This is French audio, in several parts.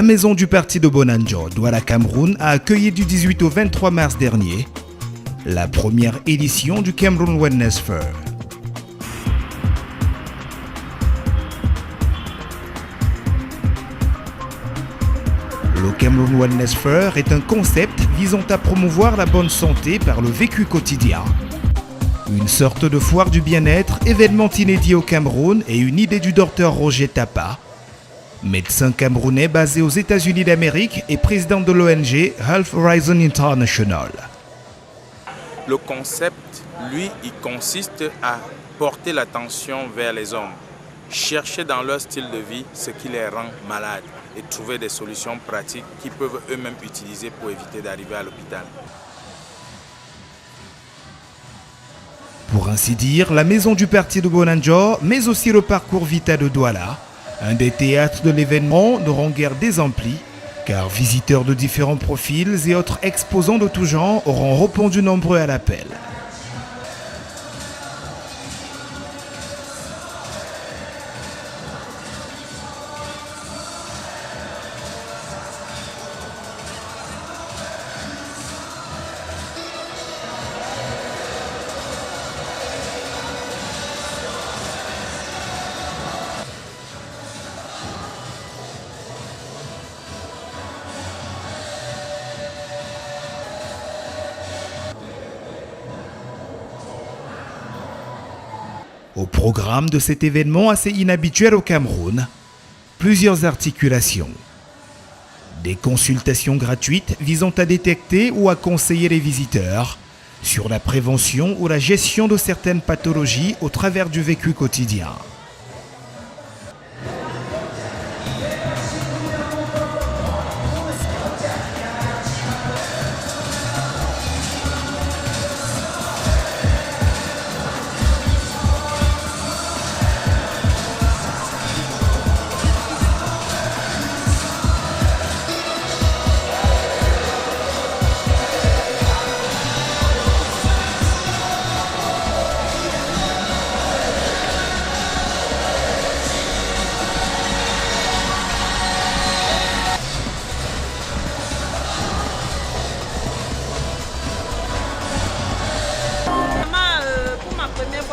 La maison du parti de Bonanjo, Douala Cameroun, a accueilli du 18 au 23 mars dernier la première édition du Cameroun Wellness Fair. Le Cameroun Wellness Fair est un concept visant à promouvoir la bonne santé par le vécu quotidien. Une sorte de foire du bien-être, événement inédit au Cameroun et une idée du docteur Roger Tapa, médecin camerounais basé aux États-Unis d'Amérique et président de l'ONG Health Horizon International. Le concept, lui, il consiste à porter l'attention vers les hommes, chercher dans leur style de vie ce qui les rend malades et trouver des solutions pratiques qu'ils peuvent eux-mêmes utiliser pour éviter d'arriver à l'hôpital. Pour ainsi dire, la maison du parti de Bonanjo, mais aussi le parcours Vita de Douala, un des théâtres de l'événement, n'auront guère désempli, car visiteurs de différents profils et autres exposants de tout genre auront répondu nombreux à l'appel. Au programme de cet événement assez inhabituel au Cameroun, plusieurs articulations. Des consultations gratuites visant à détecter ou à conseiller les visiteurs sur la prévention ou la gestion de certaines pathologies au travers du vécu quotidien.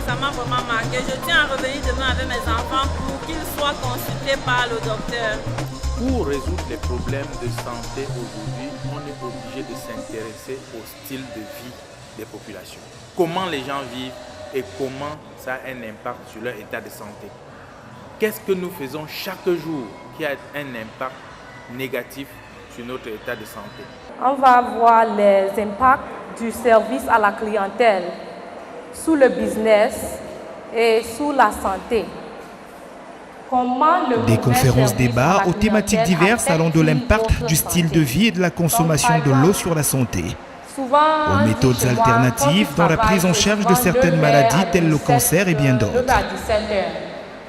Ça m'a vraiment marqué. Je tiens à revenir demain avec mes enfants pour qu'ils soient consultés par le docteur. Pour résoudre les problèmes de santé aujourd'hui, on est obligé de s'intéresser au style de vie des populations. Comment les gens vivent et comment ça a un impact sur leur état de santé. Qu'est-ce que nous faisons chaque jour qui a un impact négatif sur notre état de santé? On va voir les impacts du service à la clientèle sous le business et sous la santé. Des conférences-débats aux thématiques diverses allant de l'impact du style de vie et de la consommation de l'eau sur la santé, aux méthodes alternatives dans la prise en charge de certaines maladies telles le cancer et bien d'autres.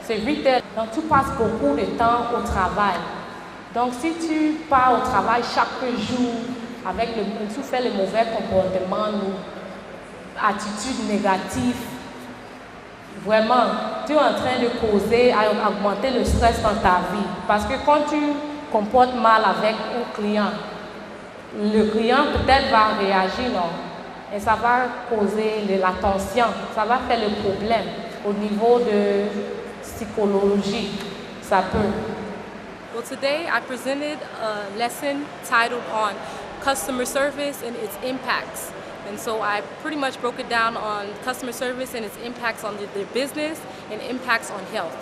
C'est vite, donc tu passes beaucoup de temps au travail. Donc si tu pars au travail chaque jour avec tu fais le mauvais comportement, attitude négative, vraiment, tu es en train de causer, à augmenter le stress dans ta vie. Parce que quand tu comportes mal avec un client, le client peut-être va réagir, non? Et ça va causer de la tension, ça va faire le problème au niveau de psychologie, ça peut. Well, today I presented a lesson titled on customer service and its impacts. And so I pretty much broke it down on customer service and its impacts on their business and impacts on health.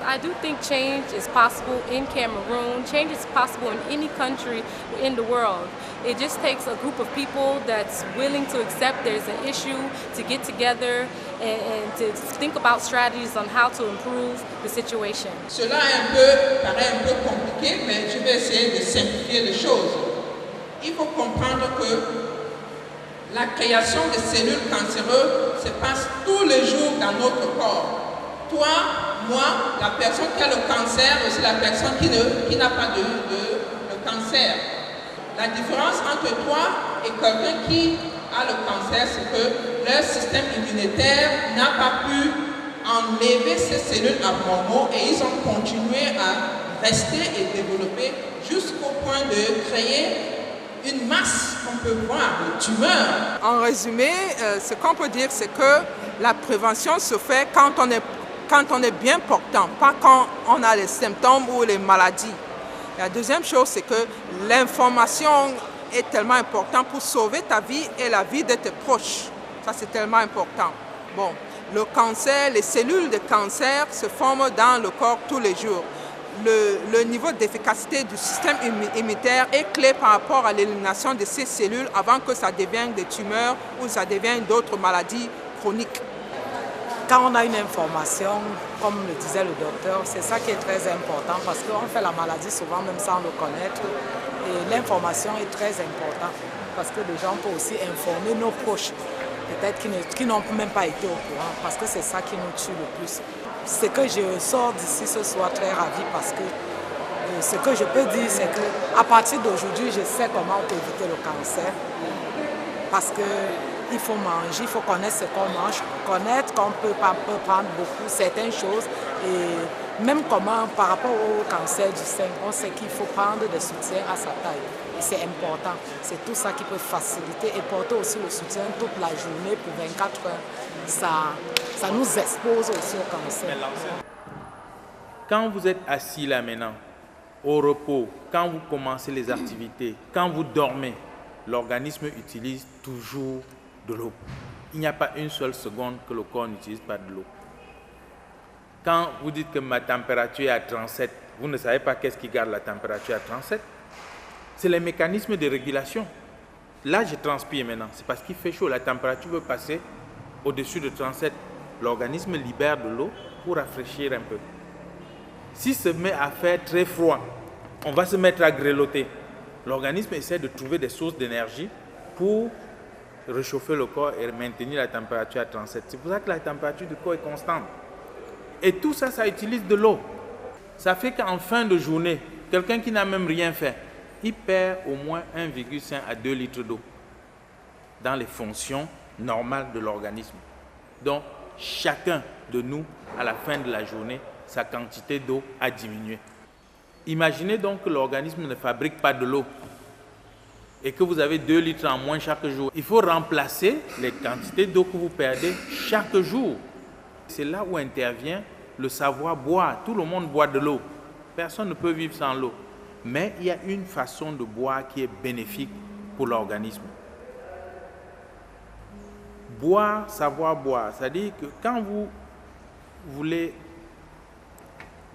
I do think change is possible in Cameroon. Change is possible in any country in the world. It just takes a group of people that's willing to accept there's an issue, to get together and to think about strategies on how to improve the situation. Cela paraît un peu compliqué, mais je vais essayer de simplifier les choses. Il faut comprendre que la création de cellules cancéreuses se passe tous les jours dans notre corps. Toi, moi, la personne qui a le cancer, aussi la personne qui n'a pas de cancer. La différence entre toi et quelqu'un qui a le cancer, c'est que leur système immunitaire n'a pas pu enlever ces cellules abnormaux et ils ont continué à rester et développer jusqu'au point de créer une masse qu'on peut voir, de tumeurs. En résumé, ce qu'on peut dire, c'est que la prévention se fait quand on est bien portant, pas quand on a les symptômes ou les maladies. La deuxième chose, c'est que l'information est tellement importante pour sauver ta vie et la vie de tes proches. Ça, c'est tellement important. Bon, le cancer, les cellules de cancer se forment dans le corps tous les jours. Le niveau d'efficacité du système immunitaire est clé par rapport à l'élimination de ces cellules avant que ça devienne des tumeurs ou ça devienne d'autres maladies chroniques. Quand on a une information, comme le disait le docteur, c'est ça qui est très important parce qu'on fait la maladie souvent même sans le connaître. Et l'information est très importante parce que les gens peuvent aussi informer nos proches, peut-être qui n'ont même pas été au courant, parce que c'est ça qui nous tue le plus. Ce que je sors d'ici ce soir très ravie parce que ce que je peux dire, c'est qu'à partir d'aujourd'hui, je sais comment on peut éviter le cancer. Parce qu'il faut manger, il faut connaître ce qu'on mange, connaître qu'on peut prendre beaucoup, certaines choses. Et même comment, par rapport au cancer du sein, on sait qu'il faut prendre des soutiens à sa taille. Et c'est important. C'est tout ça qui peut faciliter et porter aussi le soutien toute la journée pour 24 heures. Ça nous expose aussi au cancer. Quand vous êtes assis là maintenant, au repos, quand vous commencez les activités, quand vous dormez, l'organisme utilise toujours de l'eau. Il n'y a pas une seule seconde que le corps n'utilise pas de l'eau. Quand vous dites que ma température est à 37, vous ne savez pas qu'est-ce qui garde la température à 37. C'est les mécanismes de régulation. Là, je transpire maintenant. C'est parce qu'il fait chaud. La température veut passer au-dessus de 37. L'organisme libère de l'eau pour rafraîchir un peu. Si se met à faire très froid, on va se mettre à grelotter. L'organisme essaie de trouver des sources d'énergie pour réchauffer le corps et maintenir la température à 37. C'est pour ça que la température du corps est constante. Et tout ça, ça utilise de l'eau. Ça fait qu'en fin de journée, quelqu'un qui n'a même rien fait, il perd au moins 1,5 à 2 litres d'eau dans les fonctions normales de l'organisme. Donc, chacun de nous, à la fin de la journée, sa quantité d'eau a diminué. Imaginez donc que l'organisme ne fabrique pas de l'eau et que vous avez 2 litres en moins chaque jour. Il faut remplacer les quantités d'eau que vous perdez chaque jour. C'est là où intervient le savoir boire. Tout le monde boit de l'eau. Personne ne peut vivre sans l'eau. Mais il y a une façon de boire qui est bénéfique pour l'organisme. Boire, savoir boire. C'est-à-dire que quand vous voulez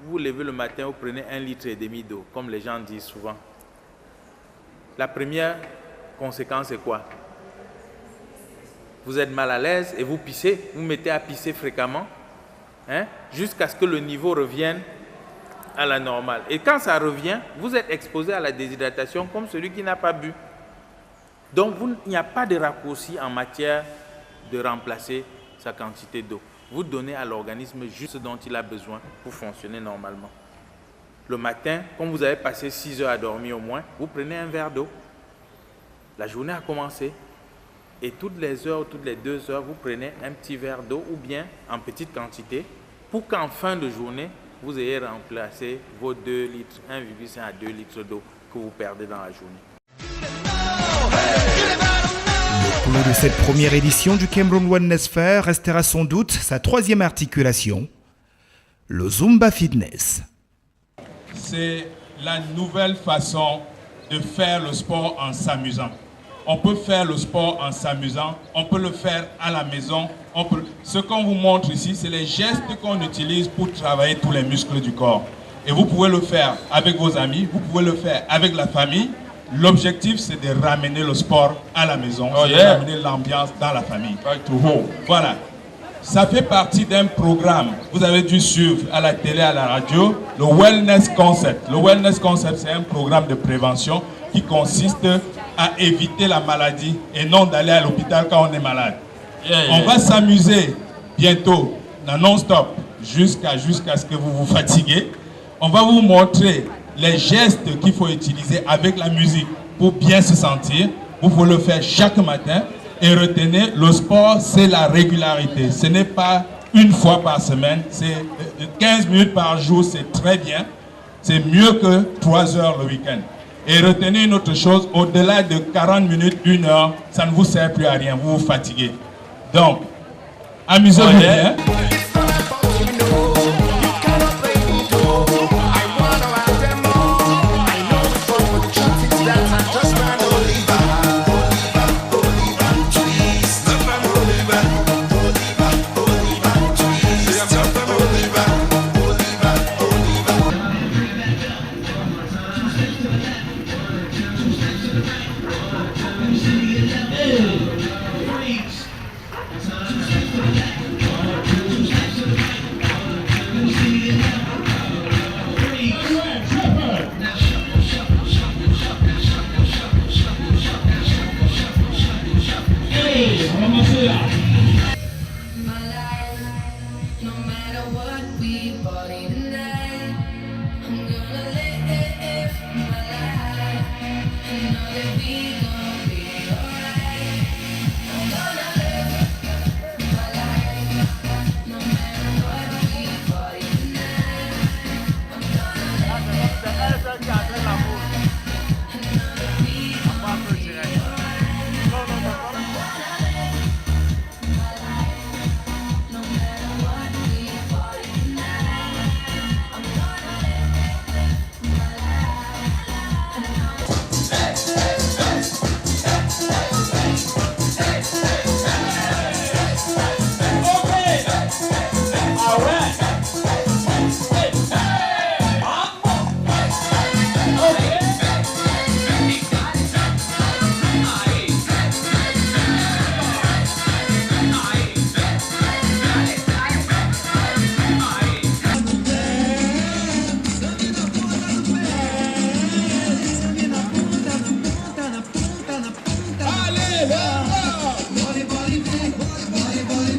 vous levez le matin, vous prenez 1,5 litre d'eau, comme les gens disent souvent. La première conséquence, c'est quoi? Vous êtes mal à l'aise et vous pissez, vous mettez à pisser fréquemment, jusqu'à ce que le niveau revienne à la normale. Et quand ça revient, vous êtes exposé à la déshydratation comme celui qui n'a pas bu. Donc, il n'y a pas de raccourci en matière de remplacer sa quantité d'eau. Vous donnez à l'organisme juste ce dont il a besoin pour fonctionner normalement. Le matin, comme vous avez passé 6 heures à dormir au moins, vous prenez un verre d'eau. La journée a commencé. Et toutes les heures, toutes les 2 heures, vous prenez un petit verre d'eau ou bien en petite quantité pour qu'en fin de journée, vous ayez remplacé vos 2 litres, 1,5 à 2 litres d'eau que vous perdez dans la journée. Le clou de cette première édition du Cameroon Wellness Fair restera sans doute sa 3e articulation, le Zumba Fitness. C'est la nouvelle façon de faire le sport en s'amusant. On peut faire le sport en s'amusant, on peut le faire à la maison. Ce qu'on vous montre ici, c'est les gestes qu'on utilise pour travailler tous les muscles du corps. Et vous pouvez le faire avec vos amis, vous pouvez le faire avec la famille. L'objectif, c'est de ramener le sport à la maison, de ramener l'ambiance dans la famille. Voilà. Ça fait partie d'un programme. Vous avez dû suivre à la télé, à la radio, le Wellness Concept. Le Wellness Concept, c'est un programme de prévention qui consiste à éviter la maladie et non d'aller à l'hôpital quand on est malade. On va s'amuser bientôt, non-stop, jusqu'à ce que vous vous fatiguez. On va vous montrer les gestes qu'il faut utiliser avec la musique pour bien se sentir. Vous pouvez le faire chaque matin. Et retenez, le sport, c'est la régularité. Ce n'est pas une fois par semaine, c'est 15 minutes par jour, c'est très bien. c'est mieux que 3 heures le week-end. Et retenez une autre chose, au-delà de 40 minutes, 1 heure, ça ne vous sert plus à rien, vous vous fatiguez. Donc, amusez-vous bien.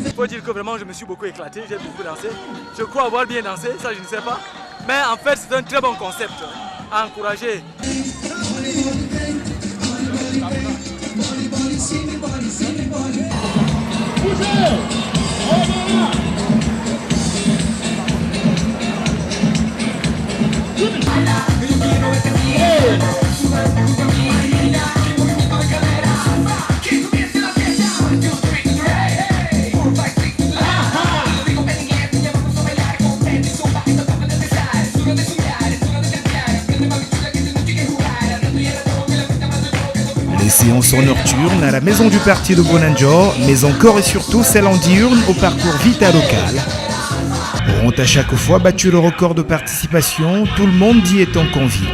Il faut dire que vraiment je me suis beaucoup éclaté, j'ai beaucoup dansé. Je crois avoir bien dansé, ça je ne sais pas. Mais en fait c'est un très bon concept à encourager. Les séances en nocturne à la maison du parti de Bonanjor, mais encore et surtout celles en diurne au parcours Vita local, ont à chaque fois battu le record de participation, tout le monde y étant convié.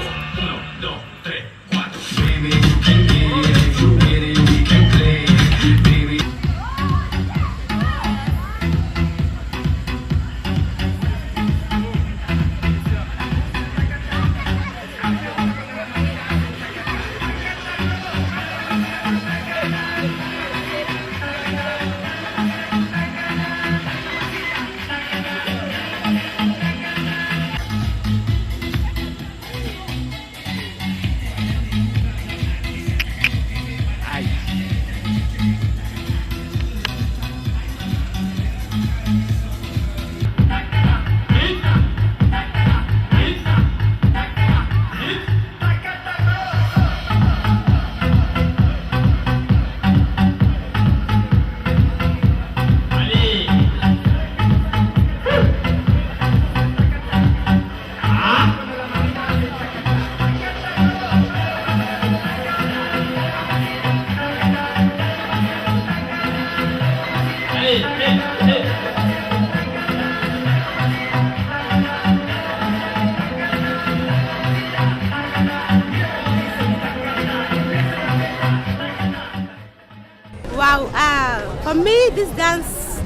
Wow, for me this dance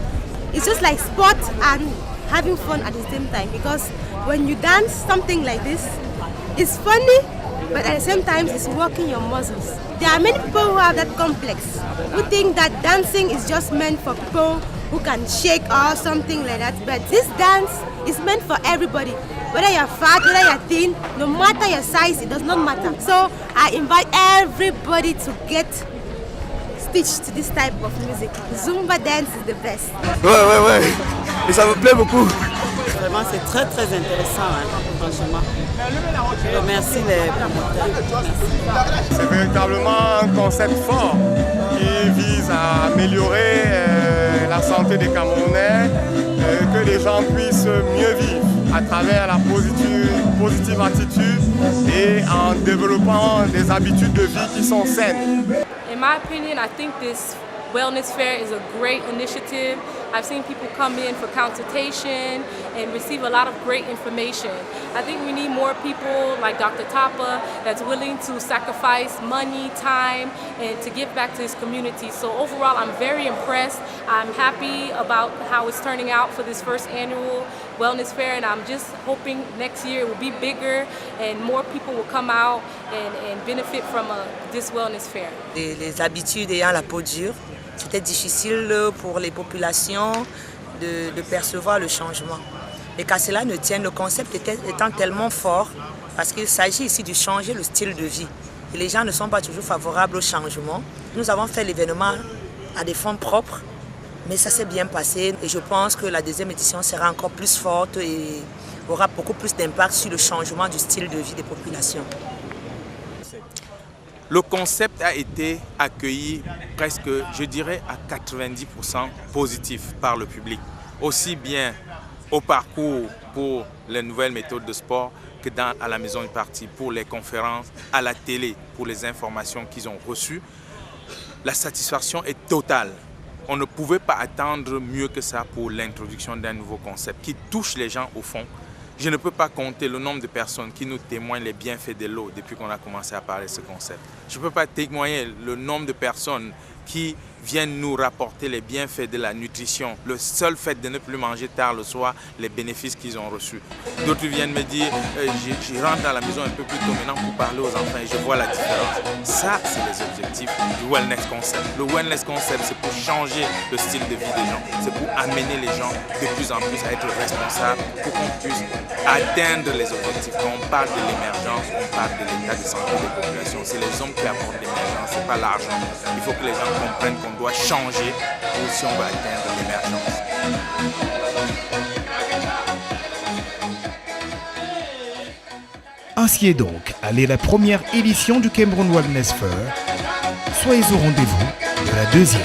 is just like sport and having fun at the same time, because when you dance something like this, it's funny, but at the same time it's working your muscles. There are many people who have that complex, who think that dancing is just meant for people who can shake or something like that, but this dance is meant for everybody. Whether you're fat, whether you're thin, no matter your size, it does not matter. So I invite everybody to get stitched to this type of music. Zumba dance is the best. Ouais, et ça me plaît beaucoup. Vraiment, c'est très très intéressant, franchement. Je remercie les promoteurs. C'est véritablement un concept fort qui vise à améliorer la santé des Camerounais, que les gens puissent mieux vivre à travers la positive attitude et en développant des habitudes de vie qui sont saines. In my opinion, I think this wellness fair is a great initiative. I've seen people come in for consultation and receive a lot of great information. I think we need more people like Dr. Tapa that's willing to sacrifice money, time, and to give back to his community. So overall, I'm very impressed. I'm happy about how it's turning out for this first annual wellness fair, and I'm just hoping next year it will be bigger and more people will come out and benefit from this wellness fair. Les habitudes ayant la peau dure, c'était difficile pour les populations de percevoir le changement. Et qu'à cela ne tienne, le concept étant tellement fort, parce qu'il s'agit ici de changer le style de vie. Et les gens ne sont pas toujours favorables au changement. Nous avons fait l'événement à des fonds propres, mais ça s'est bien passé. Et je pense que la deuxième édition sera encore plus forte et aura beaucoup plus d'impact sur le changement du style de vie des populations. Le concept a été accueilli presque, je dirais, à 90% positif par le public. Aussi bien au parcours pour les nouvelles méthodes de sport que à la maison du parti, pour les conférences, à la télé, pour les informations qu'ils ont reçues. La satisfaction est totale. On ne pouvait pas attendre mieux que ça pour l'introduction d'un nouveau concept qui touche les gens au fond. Je ne peux pas compter le nombre de personnes qui nous témoignent les bienfaits de l'eau depuis qu'on a commencé à parler de ce concept. Je ne peux pas témoigner le nombre de personnes qui viennent nous rapporter les bienfaits de la nutrition. Le seul fait de ne plus manger tard le soir, les bénéfices qu'ils ont reçus. D'autres viennent me dire, je rentre à la maison un peu plus tôt maintenant pour parler aux enfants et je vois la différence. Ça, c'est les objectifs du Wellness Concept. Le Wellness Concept, c'est pour changer le style de vie des gens. C'est pour amener les gens de plus en plus à être responsables, pour qu'on puisse atteindre les objectifs. Quand on parle de l'émergence, on parle de l'état de santé des populations. C'est les hommes qui apportent l'émergence, ce n'est pas l'argent. Il faut que les gens comprennent qu'on doit changer pour si on veut atteindre l'émergence. Ainsi est donc allée la première édition du Cameroun Wellness Fair. Soyez au rendez-vous de la deuxième.